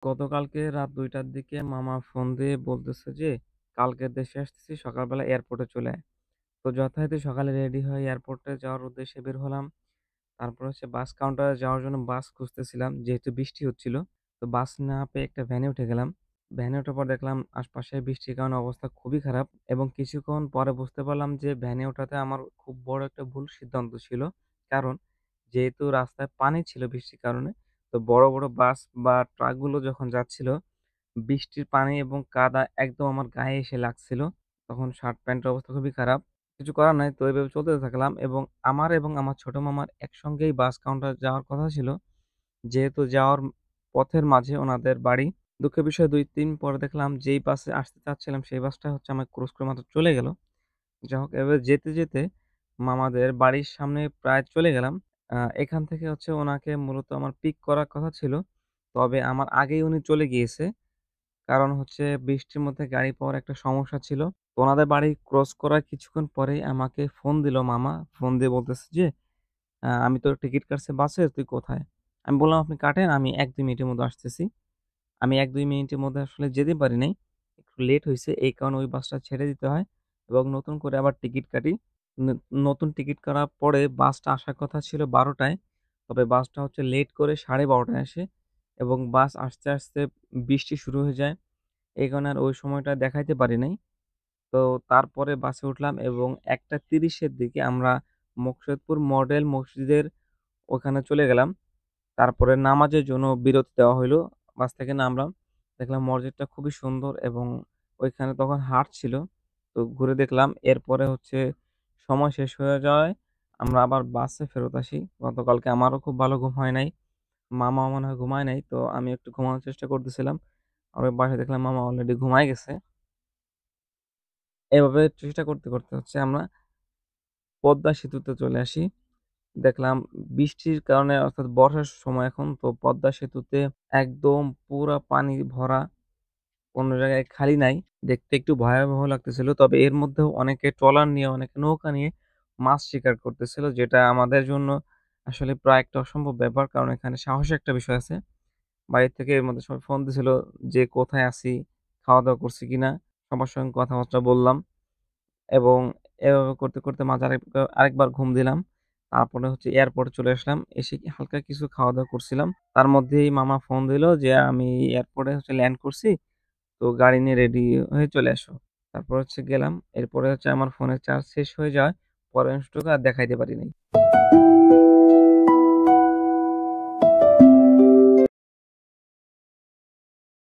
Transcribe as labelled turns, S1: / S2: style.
S1: গতকালকে রাত ২টার দিকে মামা ফোন দিয়ে বলতেছে যে, "কালকে দেশে আসতেছি, সকালবেলা এয়ারপোর্টে চলে আয়।" তো যথারীতি সকালে রেডি হয়ে এয়ারপোর্টে যাওয়ার উদ্দেশ্যে বের হলাম। তারপর হচ্ছে বাস কাউন্টারে যাওয়ার জন্য বাস খুঁজতেছিলাম, যেহেতু বৃষ্টি হচ্ছিল। তো বাস না পেয়ে একটা ভ্যানে উঠে গেলাম। ভ্যানে ওঠার পর দেখলাম আশপাশে বৃষ্টির কারণে অবস্থা খুবই খারাপ এবং কিছুক্ষণ পরে বুঝতে পারলাম যে ভ্যানে ওঠাতে আমার খুব বড় একটা ভুল সিদ্ধান্ত ছিল। কারণ যেহেতু রাস্তায় পানি ছিল বৃষ্টির কারণে, তো বড়, বড় বাস বা ট্রাকগুলো যখন যাচ্ছিল, বৃষ্টির পানি এবং কাদা একদম আমার গায়ে এসে লাগছিল। তখন শার্ট প্যান্টের অবস্থা খুবই খারাপ। কিছু করার নাই। তো এভাবে চলতে থাকলাম এবং আমার ছোট মামার একসঙ্গেই বাস কাউন্টার যাওয়ার কথা ছিল। যেহেতু যাওয়ার পথের মাঝে ওনাদের বাড়ি। দুঃখের বিষয় ২-৩ পরে দেখলাম যেই বাসে আসতে চাচ্ছিলাম সেই বাসটা হচ্ছে আমায় ক্রস করে মাত্র চলে গেল। যাই হোক এভাবে যেতে, যেতে মামাদের বাড়ির সামনে প্রায় চলে গেলাম। এখান থেকে হচ্ছে ওনাকে মূলত আমার পিক করার কথা ছিল। তবে আমার আগেই উনি চলে গিয়েছে। কারণ হচ্ছে বৃষ্টির মধ্যে গাড়ি পাওয়ার একটা সমস্যা ছিল। তো ওনাদের বাড়ি ক্রস করার কিছুক্ষণ পরেই আমাকে ফোন দিল মামা। ফোন দিয়ে বলতেছে যে, "আমি তোর টিকিট কাটছি বাসের, তুই কোথায়?" আমি বললাম, "আপনি কাটেন, আমি ১-২ মিনিটের মধ্যে আসতেছি।" আমি ১-২ মিনিটের মধ্যে আসলে যেতে পারি নাই। একটু লেট হইছে। এই কারণে ওই বাসটা ছেড়ে দিতে হয় এবং নতুন করে আবার টিকিট কাটি। ন নতুন টিকিট কাটার পরে বাসটা আসার কথা ছিল ১২ টায়। তবে বাসটা হচ্ছে লেট করে ১২:৩০ টায় আসে এবং বাস আসতে, আসতে বৃষ্টি শুরু হয়ে যায়। এই কারণে আর ওই সময়টা দেখাইতে পারি নাই। তো তারপরে বাসে উঠলাম এবং ১:৩০ এর দিকে আমরা মোকশেদপুর মডেল মসজিদের ওখানে চলে গেলাম। তারপরে নামাজের জন্য বিরতি দেওয়া হইলো। বাস থেকে নামলাম। দেখলাম মসজিদটা খুবই সুন্দর এবং ওইখানে তখন হাট ছিল। তো ঘুরে দেখলাম। এরপরে হচ্ছে সময় শেষ হয়ে যাওয়ায় আমরা আবার বাসে ফেরত আসি। গতকালকে আমারও খুব ভালো ঘুম হয় নাই। মামাও মনে হয় ঘুমায় নাই। তো আমি একটু ঘুমানোর চেষ্টা করতেছিলাম। আর ওই বাসায় দেখলাম মামা অলরেডি ঘুমায় গেছে। এভাবে চেষ্টা করতে, করতে হচ্ছে আমরা পদ্মা সেতুতে চলে আসি। দেখলাম বৃষ্টির কারণে অর্থাৎ বর্ষার সময় এখন তো পদ্মা সেতুতে একদম পুরা পানি ভরা। কোন জায়গায় খালি নাই। দেখতে একটু ভয়াবহ লাগতেছিল। তবে এর মধ্যেও অনেকে ট্রলার নিয়ে, অনেকে নৌকা নিয়ে মাছ শিকার করতেছিল। যেটা আমাদের জন্য আসলে প্রায় একটা অসম্ভব ব্যাপার। কারণ এখানে সাহসের একটা বিষয় আছে। বাড়ি থেকে এর মধ্যে সবাই ফোন দিছিল যে, "কোথায় আছি? খাওয়া-দাওয়া করছি কিনা?" সবার সঙ্গে কথাবার্তা বললাম এবং এভাবে করতে, করতে মাঝে আরেকবার ঘুম দিলাম। তারপরে হচ্ছে এয়ারপোর্টে চলে আসলাম। এসে কি হালকা কিছু খাওয়া-দাওয়া করছিলাম। তার মধ্যেই মামা ফোন দিল যে, "আমি এয়ারপোর্টে হচ্ছে ল্যান্ড করছি। তো গাড়ি নিয়ে রেডি হয়ে চলে আসো।" তারপর হচ্ছে গেলাম। এরপরে হচ্ছে আমার ফোনের চার্জ শেষ হয়ে যাওয়ায় পরের অংশটুকু আর দেখাইতে পারি নাই।